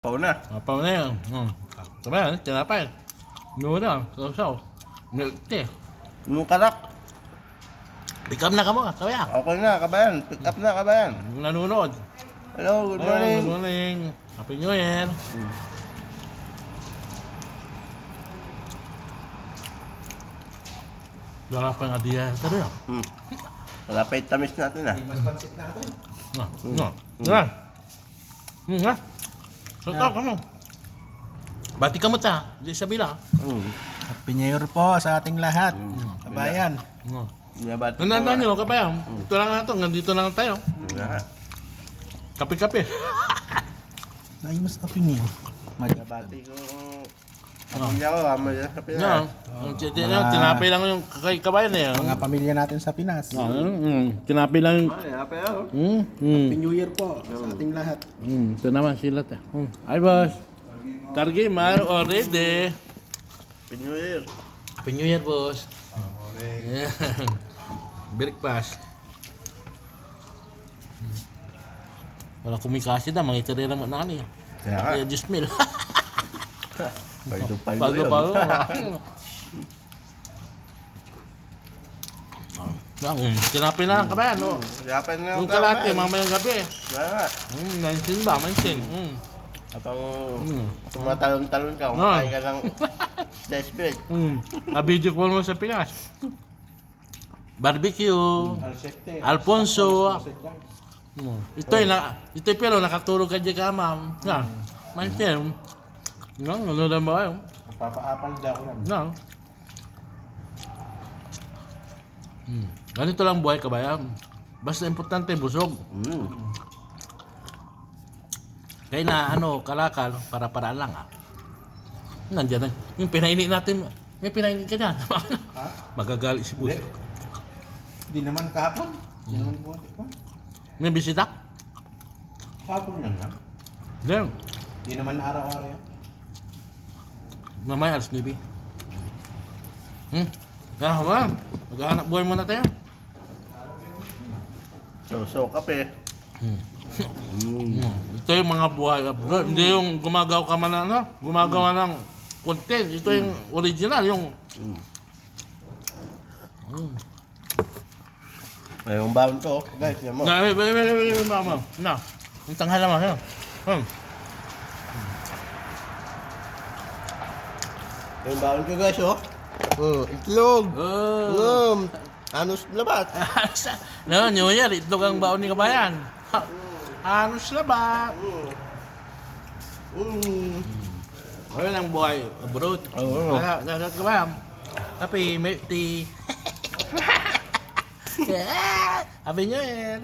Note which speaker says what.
Speaker 1: Pau na.
Speaker 2: Apa na yun? Sabi, tinapay. Muna, sausaw. Milk tea.
Speaker 1: Yung karak.
Speaker 2: Pick up na ka mo, sabi yan.
Speaker 1: Okay na, kabayan. Pick up na, kabayan.
Speaker 2: Nanonood.
Speaker 1: Hello, good morning.
Speaker 2: Good morning. Happy New Year. Wala pa nga diya. Sabi yan.
Speaker 1: Wala pa yung tamis natin ah.
Speaker 2: Nga. Sausaw ka mo. Bati ka mo ta. Di sabi lang.
Speaker 3: Happy New Year po sa ating lahat. Kabayan.
Speaker 1: Binabati ko
Speaker 2: Nananda
Speaker 1: nga.
Speaker 2: nyo, kabayan. Ito lang na ito. Nandito lang tayo.
Speaker 1: Nga.
Speaker 2: Kape-kape.
Speaker 3: Naimas Happy New Year.
Speaker 1: Binabati ko. Pamilya ko ah. Malapit
Speaker 2: Nga.
Speaker 1: na.
Speaker 2: Tinapay lang yung kay kabayan eh.
Speaker 3: Mga pamilya natin sa Pinas.
Speaker 2: Tinapay lang yung...
Speaker 1: Ay, happy ako.
Speaker 3: Happy New Year po sa ating lahat.
Speaker 2: Ito naman sila te. Ay boss. Targi, mar already.
Speaker 1: Happy New Year.
Speaker 2: Happy New Year, boss. Yeah. Breakfast. Wala kumikasi na, mga itirira mo na kani.
Speaker 1: Kaya nga.
Speaker 2: Kaya 10 mil.
Speaker 1: Paldo yun.
Speaker 2: Pago. Tinapin na lang kabayan, no?
Speaker 1: Yapan nga
Speaker 2: Yung
Speaker 1: ako,
Speaker 2: kalate,
Speaker 1: kabayan.
Speaker 2: mamayang gabi.
Speaker 1: Nga nga.
Speaker 2: 19 ba? 19.
Speaker 1: Atang tumatalon-talon ka, kumakain ka ng desperate.
Speaker 2: Na-video call mo sa Pinas. Barbecue. Alfonso. Ito'y pero nakatulog ka dyan ka, ma'am. Nga. Maintin. Nga, ano na ba kayo?
Speaker 3: Papaapal daw ko lang.
Speaker 2: Nga. Ganito lang buhay ka ba yan? Basta importante, busog. Kaya na kalakal, para-paraan lang Nandiyan na. Yung pinainit natin, may pinainit ka dyan. Magagalit si Buso.
Speaker 3: Hindi naman kahapon. Hindi naman buwan ko.
Speaker 2: May bisita?
Speaker 3: Kahapon lang lang.
Speaker 2: Then,
Speaker 3: Hindi naman araw-araw yan.
Speaker 2: mamaya alas 9. Kaya ba? Maghahanap buhay muna tayo.
Speaker 1: So, kape.
Speaker 2: Ito yung mga buhay. Hindi yung gumagawa ka man gumagawa ng content. Ito yung original, yung...
Speaker 1: May yung baon ko, guys. Yan mo.
Speaker 2: Mama. Na. Yung tanghal naman.
Speaker 1: May yung baon ko, guys, oh. Itlog. Anus labat.
Speaker 2: No, New Year. Itlog ang baon ni kabayan. Anos na ba? Ayun ang buhay. Abroad. Dadat ka ba? Tapi, may tea. Happy New Year.